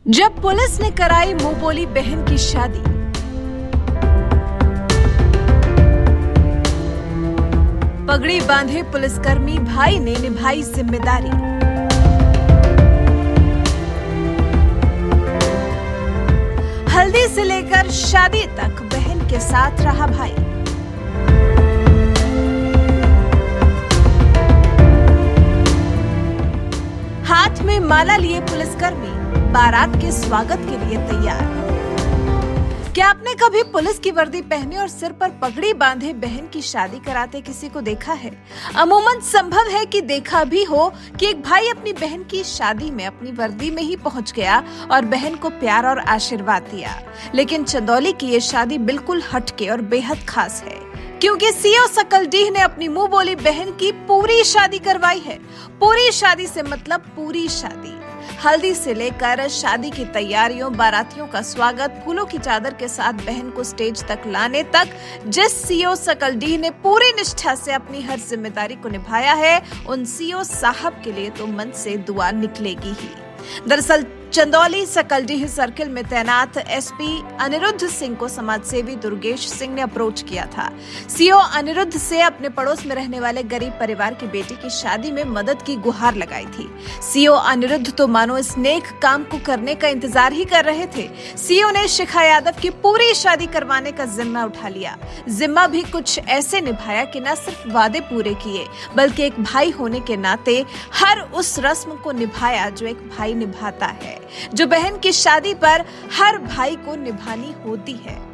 जब पुलिस ने कराई मुंह बोली बहन की शादी, पगड़ी बांधे पुलिसकर्मी भाई ने निभाई जिम्मेदारी। हल्दी से लेकर शादी तक बहन के साथ रहा भाई। हाथ में माला लिए पुलिसकर्मी बारात के स्वागत के लिए तैयार। क्या आपने कभी पुलिस की वर्दी पहने और सिर पर पगड़ी बांधे बहन की शादी कराते किसी को देखा है? अमूमन संभव है कि देखा भी हो कि एक भाई अपनी बहन की शादी में अपनी वर्दी में ही पहुंच गया और बहन को प्यार और आशीर्वाद दिया। लेकिन चंदौली की ये शादी बिल्कुल हटके और बेहद खास है, क्योंकि सीओ सकलडीह ने अपनी मुंह बोली बहन की पूरी शादी करवाई है। पूरी शादी से मतलब पूरी शादी, हल्दी से लेकर शादी की तैयारियों, बारातियों का स्वागत, फूलों की चादर के साथ बहन को स्टेज तक लाने तक जिस सीओ सकलडीह ने पूरी निष्ठा से अपनी हर जिम्मेदारी को निभाया है, उन सीओ साहब के लिए तो मन से दुआ निकलेगी ही। दरअसल चंदौली सकलडीह सर्किल में तैनात एसपी अनिरुद्ध सिंह को समाजसेवी दुर्गेश सिंह ने अप्रोच किया था। सीओ अनिरुद्ध से अपने पड़ोस में रहने वाले गरीब परिवार की बेटी की शादी में मदद की गुहार लगाई थी। सीओ अनिरुद्ध तो मानो इस नेक काम को करने का इंतजार ही कर रहे थे। सीओ ने शिखा यादव की पूरी शादी करवाने का जिम्मा उठा लिया। जिम्मा भी कुछ ऐसे निभाया कि न सिर्फ वादे पूरे किए, बल्कि एक भाई होने के नाते हर उस रस्म को निभाया जो एक भाई निभाता है, जो बहन की शादी पर हर भाई को निभानी होती है।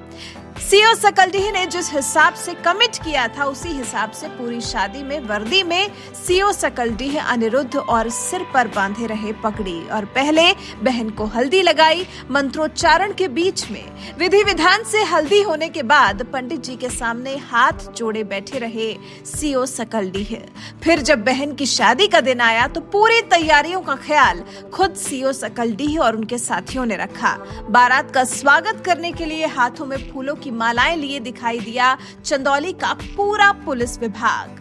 सीओ सकलडीह ने जिस हिसाब से कमिट किया था, उसी हिसाब से पूरी शादी में वर्दी में सीओ सकलडीह अनिरुद्ध और सिर पर बांधे रहे पगड़ी और पहले बहन को हल्दी लगाई। मंत्रोच्चारण के बीच में विधि विधान से हल्दी होने के बाद पंडित जी के सामने हाथ जोड़े बैठे रहे सीओ सकलडीह। फिर जब बहन की शादी का दिन आया तो पूरी तैयारियों का ख्याल खुद सीओ सकलडीह और उनके साथियों ने रखा। बारात का स्वागत करने के लिए हाथों में फूलों की मालाएं लिए दिखाई दिया चंदौली का पूरा पुलिस विभाग।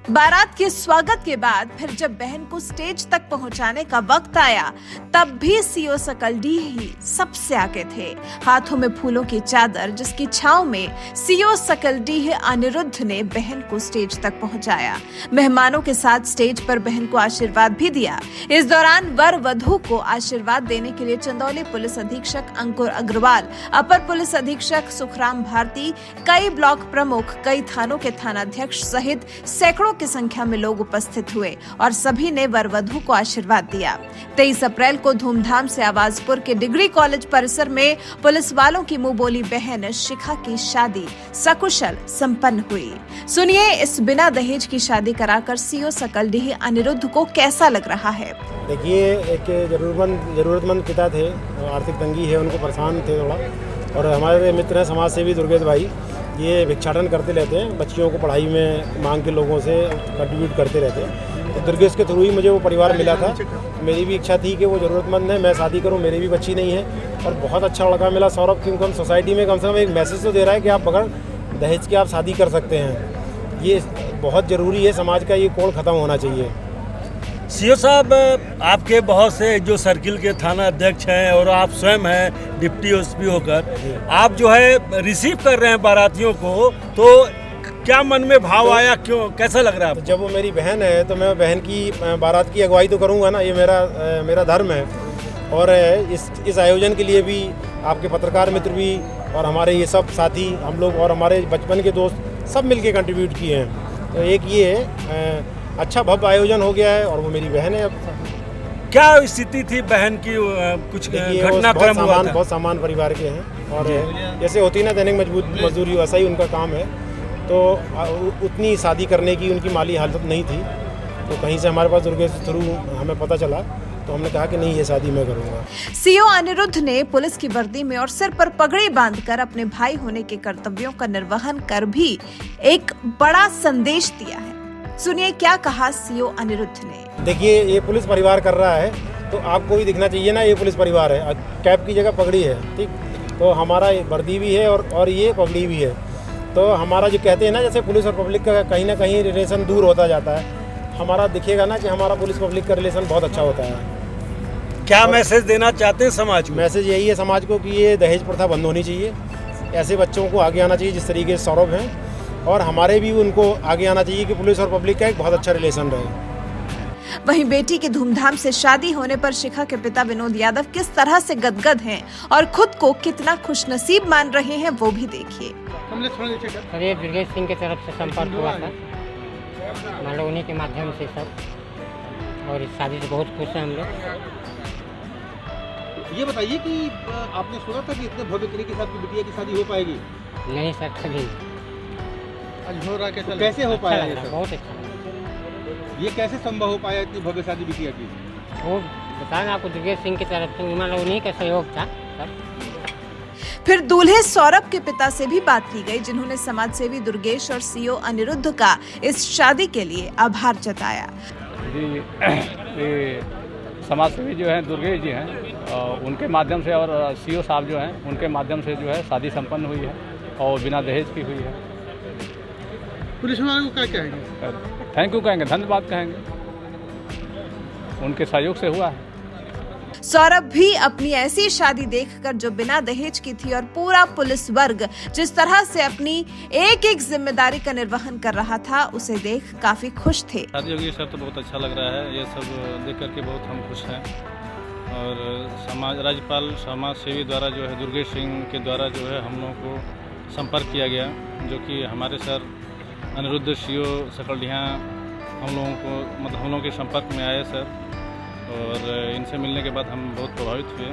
बारात के स्वागत के बाद फिर जब बहन को स्टेज तक पहुंचाने का वक्त आया, तब भी सीओ सकलडीह ही सबसे आगे थे। हाथों में फूलों की चादर, जिसकी छांव में सीओ सकलडीह अनिरुद्ध ने बहन को स्टेज तक पहुंचाया। मेहमानों के साथ स्टेज पर बहन को आशीर्वाद भी दिया। इस दौरान वर वधू को आशीर्वाद देने के लिए चंदौली पुलिस अधीक्षक अंकुर अग्रवाल, अपर पुलिस अधीक्षक सुखराम भारती, कई ब्लॉक प्रमुख, कई थानों के थानाध्यक्ष सहित सैकड़ों की संख्या में लोग उपस्थित हुए और सभी ने वर वधू को आशीर्वाद दिया। 23 अप्रैल को धूमधाम से आवाजपुर के डिग्री कॉलेज परिसर में पुलिस वालों की मुंह बोली बहन शिखा की शादी सकुशल संपन्न हुई। सुनिए इस बिना दहेज की शादी कराकर सीओ सकलडीह अनिरुद्ध को कैसा लग रहा है। देखिए, एक जरूरतमंद पिता थे, आर्थिक तंगी है, उनको परेशान थे थोड़ा, और हमारे मित्र हैं समाज सेवी दुर्गेश भाई, ये भिक्षाटन करते रहते हैं, बच्चियों को पढ़ाई में मांग के लोगों से कंट्रीब्यूट करते रहते हैं। तो दुर्गेश के थ्रू ही मुझे वो परिवार मिला था। मेरी भी इच्छा थी कि वो ज़रूरतमंद है, मैं शादी करूं, मेरी भी बच्ची नहीं है, और बहुत अच्छा लड़का मिला सौरभ, क्योंकि हम सोसाइटी में कम से कम एक मैसेज तो दे रहा है कि आप बगैर दहेज के आप शादी कर सकते हैं। ये बहुत ज़रूरी है, समाज का ये कोड ख़त्म होना चाहिए। सीओ साहब, आपके बहुत से जो सर्किल के थाना अध्यक्ष हैं और आप स्वयं हैं डिप्टी एसपी होकर, आप जो है रिसीव कर रहे हैं बारातियों को, तो क्या मन में भाव आया, क्यों, कैसा लग रहा है? जब वो मेरी बहन है तो मैं बहन की बारात की अगुवाई तो करूँगा ना, ये मेरा धर्म है। और इस आयोजन के लिए भी आपके पत्रकार मित्र भी और हमारे ये सब साथी, हम लोग और हमारे बचपन के दोस्त सब मिलके कंट्रीब्यूट किए हैं। तो एक ये अच्छा भव्य आयोजन हो गया है, और वो मेरी बहन है। अब क्या स्थिति थी बहन की, कुछ घटनाक्रम हुआ था? बहुत सामान्य परिवार के हैं, और जैसे होती ना दैनिक मजदूरी, वैसा ही उनका काम है। तो उतनी शादी करने की उनकी माली हालत नहीं थी, तो कहीं से हमारे पास दुर्गेश के थ्रू हमें पता चला, तो हमने कहा कि नहीं, ये शादी मैं करूँगा। सीओ अनिरुद्ध ने पुलिस की वर्दी में और सिर पर पगड़ी बांधकर अपने भाई होने के कर्तव्यों का निर्वहन कर भी एक बड़ा संदेश दिया है। सुनिए क्या कहा सीओ अनिरुद्ध ने। देखिए, ये पुलिस परिवार कर रहा है, तो आपको भी दिखना चाहिए ना, ये पुलिस परिवार है। कैप की जगह पगड़ी है, ठीक, तो हमारा वर्दी भी है और ये पगड़ी भी है। तो हमारा जो कहते हैं ना, जैसे पुलिस और पब्लिक का कहीं ना कहीं रिलेशन दूर होता जाता है, हमारा दिखेगा ना कि हमारा पुलिस पब्लिक का रिलेशन बहुत अच्छा होता है। क्या मैसेज देना चाहते हैं समाज को? मैसेज यही है समाज को कि ये दहेज प्रथा बंद होनी चाहिए, ऐसे बच्चों को आगे आना चाहिए जिस तरीके से सौरभ हैं, और हमारे भी उनको आगे आना चाहिए कि पुलिस और पब्लिक का एक बहुत अच्छा रिलेशन रहे। वहीं बेटी की धूमधाम से शादी होने पर शिखा के पिता विनोद यादव किस तरह से गदगद हैं और खुद को कितना खुशनसीब मान रहे हैं वो भी देखिए। सर ये दुर्गेश सिंह की तरफ से संपर्क हुआ था, मान लो उन्हीं के माध्यम से सब, और इस शादी से बहुत खुश हैं हम लोग। ये बताइए कि आपने सुना था कि इतने भव्य तरीके के साथ बिटिया की शादी हो पाएगी? नहीं सर, कभी आज हो रहा है, कैसे हो पाया ये सब? बहुत अच्छा। ये कैसे संभव हो पाया इतनी भव्य शादी बिटिया की? वो बताया ना आपको, दुर्गेश सिंह की तरफ से मान लो उन्हीं का सहयोग था सर। फिर दूल्हे सौरभ के पिता से भी बात की गई, जिन्होंने समाजसेवी दुर्गेश और सीओ अनिरुद्ध का इस शादी के लिए आभार जताया। जी, ये समाजसेवी जो हैं दुर्गेश जी हैं, उनके माध्यम से, और सीओ साहब जो हैं उनके माध्यम से जो है शादी संपन्न हुई है और बिना दहेज की हुई है। पुलिस वालों को क्या कहेंगे? थैंक यू कहेंगे, धन्यवाद कहेंगे, उनके सहयोग से हुआ है। सौरभ भी अपनी ऐसी शादी देखकर जो बिना दहेज की थी और पूरा पुलिस वर्ग जिस तरह से अपनी एक एक जिम्मेदारी का निर्वहन कर रहा था, उसे देख काफी खुश थे। शादी होगी सर तो बहुत अच्छा लग रहा है, ये सब देख करके बहुत हम खुश हैं। और राज्यपाल समाज सेवी द्वारा जो है दुर्गेश सिंह के द्वारा जो है हम लोगों को संपर्क किया गया, जो कि हमारे सर अनिरुद्ध सीओ सकलडीहा हम लोगों को मतलब हम लोगों के संपर्क में आए सर, और इनसे मिलने के बाद हम बहुत प्रभावित हुए।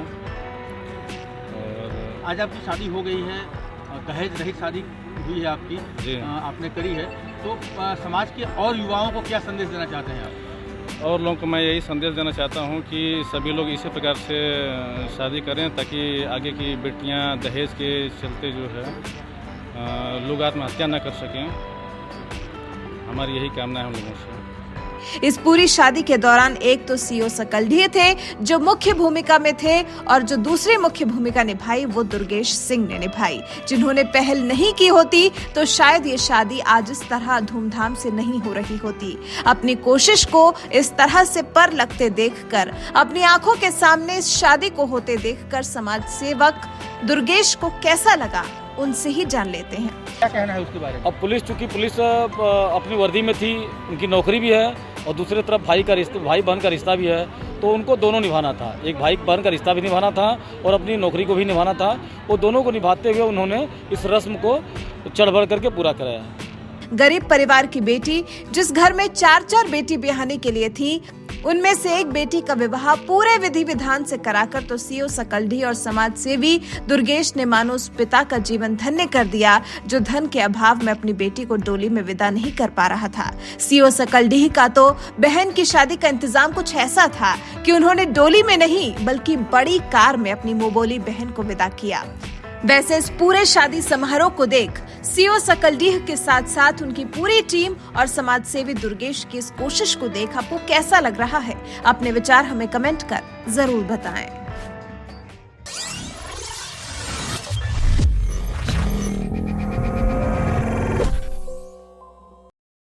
और आज आपकी शादी हो गई है, दहेज रहित शादी हुई है आपकी जी, आपने करी है, तो समाज के और युवाओं को क्या संदेश देना चाहते हैं आप? और लोगों को मैं यही संदेश देना चाहता हूं कि सभी लोग इसी प्रकार से शादी करें ताकि आगे की बेटियां दहेज के चलते जो है लोग आत्महत्या न कर सकें। हमारी यही कामना है हम लोगों से। इस पूरी शादी के दौरान एक तो सीओ सकलडीह थे जो मुख्य भूमिका में थे, और जो दूसरी मुख्य भूमिका निभाई वो दुर्गेश सिंह ने निभाई, जिन्होंने पहल नहीं की होती तो शायद ये शादी आज इस तरह धूमधाम से नहीं हो रही होती। अपनी कोशिश को इस तरह से पर लगते देखकर, अपनी आंखों के सामने इस शादी को होते देखकर समाज सेवक दुर्गेश को कैसा लगा, उनसे ही जान लेते हैं। क्या कहना है उसके बारे में? अब पुलिस, चूंकि पुलिस अपनी वर्दी में थी, उनकी नौकरी भी है, और दूसरी तरफ भाई बहन का रिश्ता भी है, तो उनको दोनों निभाना था। एक भाई बहन का रिश्ता भी निभाना था और अपनी नौकरी को भी निभाना था। वो दोनों को निभाते हुए उन्होंने इस रस्म को चढ़ बढ़ करके पूरा कराया। गरीब परिवार की बेटी जिस घर में 4 बेटी ब्याहने के लिए थी, उनमें से एक बेटी का विवाह पूरे विधि विधान से कराकर तो सीओ सकलडीह और समाज सेवी दुर्गेश ने मानो उस पिता का जीवन धन्य कर दिया जो धन के अभाव में अपनी बेटी को डोली में विदा नहीं कर पा रहा था। सीओ सकलडीह का तो बहन की शादी का इंतजाम कुछ ऐसा था कि उन्होंने डोली में नहीं बल्कि बड़ी कार में अपनी मुंहबोली बहन को विदा किया। वैसे इस पूरे शादी समारोह को देख सीओ सकलडीह के साथ साथ उनकी पूरी टीम और समाजसेवी दुर्गेश की इस कोशिश को देख आपको कैसा लग रहा है? अपने विचार हमें कमेंट कर जरूर बताएं।